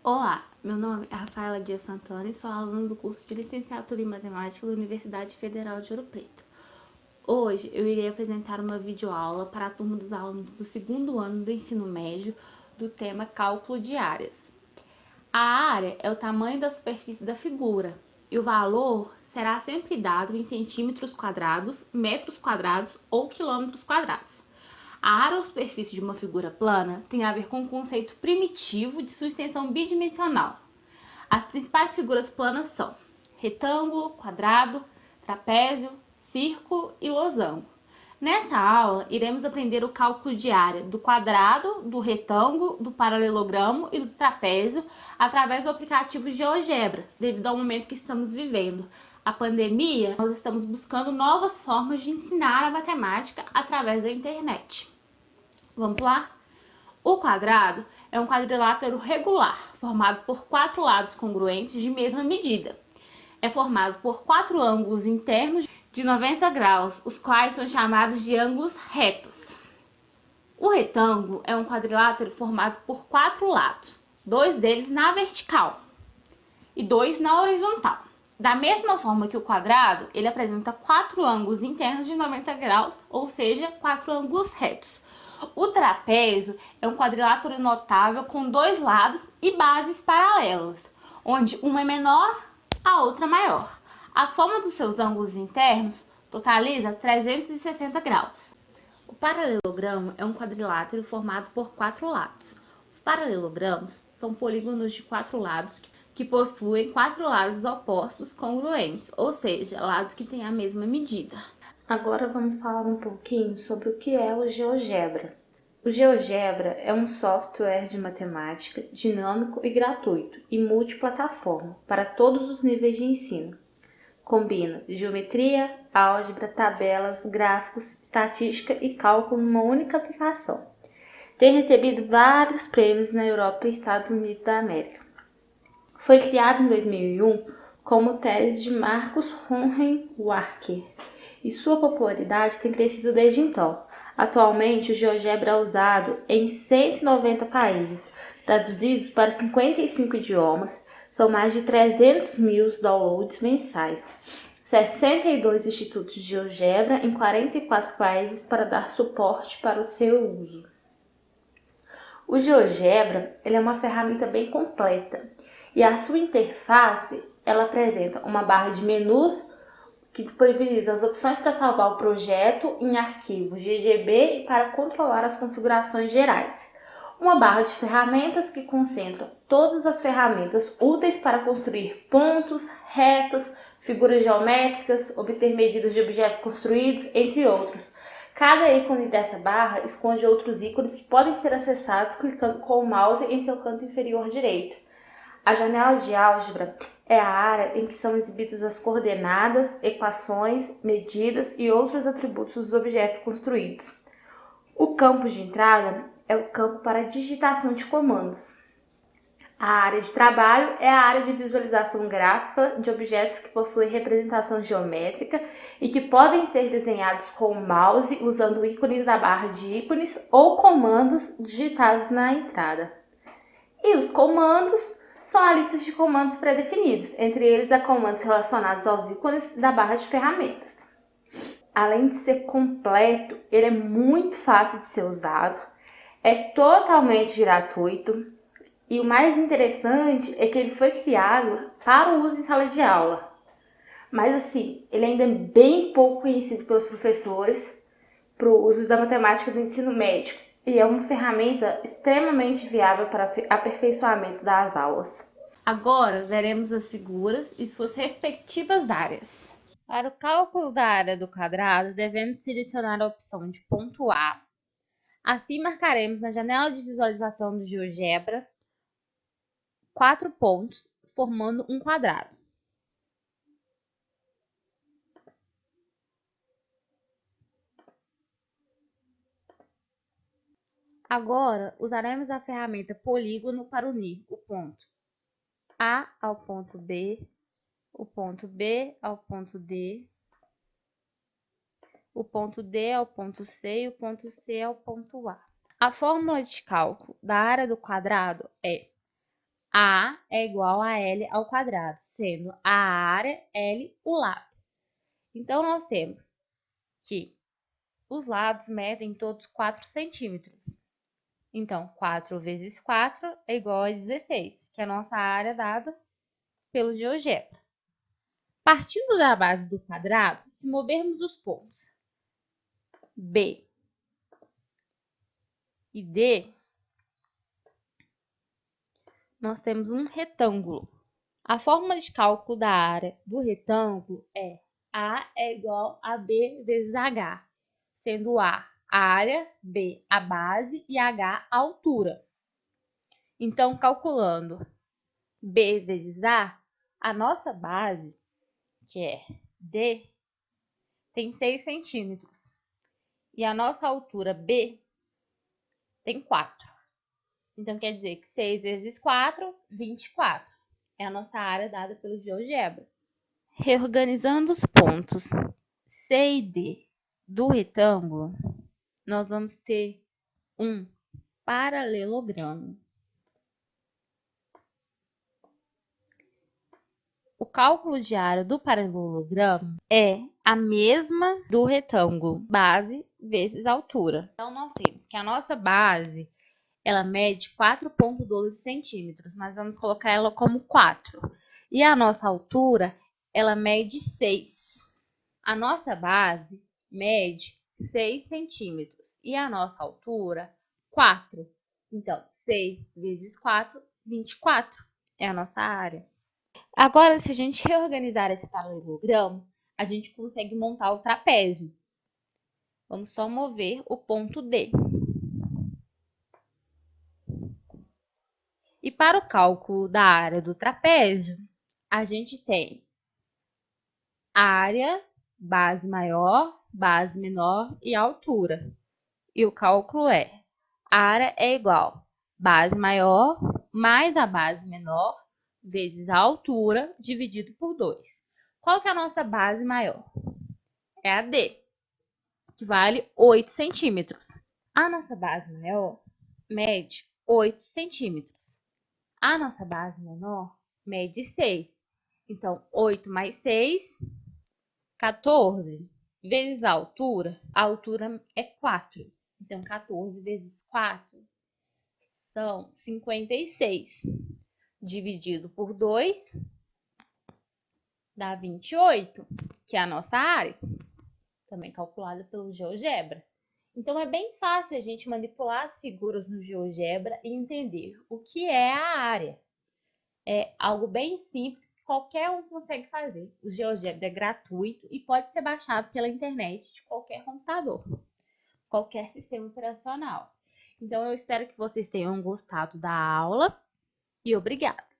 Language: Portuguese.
Olá, meu nome é Rafaela Dias Santana e sou aluna do curso de Licenciatura em Matemática da Universidade Federal de Ouro Preto. Hoje eu irei apresentar uma videoaula para a turma dos alunos do segundo ano do ensino médio do tema Cálculo de áreas. A área é o tamanho da superfície da figura e o valor será sempre dado em centímetros quadrados, metros quadrados ou quilômetros quadrados. A área ou superfície de uma figura plana tem a ver com o conceito primitivo de sua extensão bidimensional. As principais figuras planas são retângulo, quadrado, trapézio, círculo e losango. Nessa aula, iremos aprender o cálculo de área do quadrado, do retângulo, do paralelogramo e do trapézio através do aplicativo GeoGebra, devido ao momento que estamos vivendo. A pandemia, nós estamos buscando novas formas de ensinar a matemática através da internet. Vamos lá? O quadrado é um quadrilátero regular, formado por 4 lados congruentes de mesma medida. É formado por 4 ângulos internos de 90 graus, os quais são chamados de ângulos retos. O retângulo é um quadrilátero formado por 4 lados, 2 deles na vertical e 2 na horizontal. Da mesma forma que o quadrado, ele apresenta 4 ângulos internos de 90 graus, ou seja, 4 ângulos retos. O trapézio é um quadrilátero notável com 2 lados e bases paralelas, onde uma é menor, a outra maior. A soma dos seus ângulos internos totaliza 360 graus. O paralelogramo é um quadrilátero formado por 4 lados. Os paralelogramos são polígonos de 4 lados que possuem 4 lados opostos congruentes, ou seja, lados que têm a mesma medida. Agora vamos falar um pouquinho sobre o que é o GeoGebra. O GeoGebra é um software de matemática dinâmico e gratuito e multiplataforma para todos os níveis de ensino. Combina geometria, álgebra, tabelas, gráficos, estatística e cálculo numa única aplicação. Tem recebido vários prêmios na Europa e Estados Unidos da América. Foi criado em 2001 como tese de Marcus Hohenwarker e sua popularidade tem crescido desde então. Atualmente, o GeoGebra é usado em 190 países, traduzidos para 55 idiomas, são mais de 300 mil downloads mensais, 62 institutos de GeoGebra em 44 países para dar suporte para o seu uso. O GeoGebra é uma ferramenta bem completa e a sua interface ela apresenta uma barra de menus que disponibiliza as opções para salvar o projeto em arquivo GGB e para controlar as configurações gerais. Uma barra de ferramentas que concentra todas as ferramentas úteis para construir pontos, retas, figuras geométricas, obter medidas de objetos construídos, entre outros. Cada ícone dessa barra esconde outros ícones que podem ser acessados clicando com o mouse em seu canto inferior direito. A janela de álgebra é a área em que são exibidas as coordenadas, equações, medidas e outros atributos dos objetos construídos. O campo de entrada é o campo para digitação de comandos. A área de trabalho é a área de visualização gráfica de objetos que possuem representação geométrica e que podem ser desenhados com o mouse usando ícones da barra de ícones ou comandos digitados na entrada. E os comandos são a lista de comandos pré-definidos, entre eles há comandos relacionados aos ícones da barra de ferramentas. Além de ser completo, ele é muito fácil de ser usado, é totalmente gratuito e o mais interessante é que ele foi criado para o uso em sala de aula. Mas assim, ele ainda é bem pouco conhecido pelos professores para o uso da matemática do ensino médio e é uma ferramenta extremamente viável para aperfeiçoamento das aulas. Agora veremos as figuras e suas respectivas áreas. Para o cálculo da área do quadrado, devemos selecionar a opção de ponto A. Assim, marcaremos na janela de visualização do GeoGebra 4 pontos, formando um quadrado. Agora, usaremos a ferramenta polígono para unir o ponto A ao ponto B, o ponto B ao ponto D, o ponto D ao ponto C e o ponto C ao ponto A. A fórmula de cálculo da área do quadrado é A é igual a L ao quadrado, sendo a área L o lado. Então, nós temos que os lados medem todos 4 centímetros. Então, 4 vezes 4 é igual a 16, que é a nossa área dada pelo GeoGebra. Partindo da base do quadrado, se movermos os pontos B e D, nós temos um retângulo. A fórmula de cálculo da área do retângulo é A é igual a B vezes H, sendo A a área, B a base e H a altura. Então, calculando B vezes a nossa base, que é D, tem 6 centímetros. E a nossa altura B tem 4. Então, quer dizer que 6 vezes 4, 24. É a nossa área dada pelo GeoGebra. Reorganizando os pontos C e D do retângulo, nós vamos ter um paralelogramo. O cálculo de área do paralelogramo é a mesma do retângulo, base vezes altura. Então, nós temos que a nossa base, ela mede 4,12 centímetros, mas vamos colocar ela como 4. E a nossa altura, ela mede 6. A nossa base mede 6 centímetros e a nossa altura, 4. Então, 6 vezes 4, 24 é a nossa área. Agora, se a gente reorganizar esse paralelogramo, a gente consegue montar o trapézio. Vamos só mover o ponto D. E para o cálculo da área do trapézio, a gente tem área, base maior, base menor e altura. E o cálculo é: a área é igual a base maior mais a base menor vezes a altura dividido por 2. Qual que é a nossa base maior? É a D, que vale 8 centímetros. A nossa base maior mede 8 centímetros. A nossa base menor mede 6. Então, 8 mais 6, 14. Vezes a altura é 4. Então, 14 vezes 4 são 56. Dividido por 2 dá 28, que é a nossa área, também calculada pelo GeoGebra. Então, é bem fácil a gente manipular as figuras no GeoGebra e entender o que é a área. É algo bem simples que qualquer um consegue fazer. O GeoGebra é gratuito e pode ser baixado pela internet de qualquer computador, qualquer sistema operacional. Então, eu espero que vocês tenham gostado da aula e obrigada!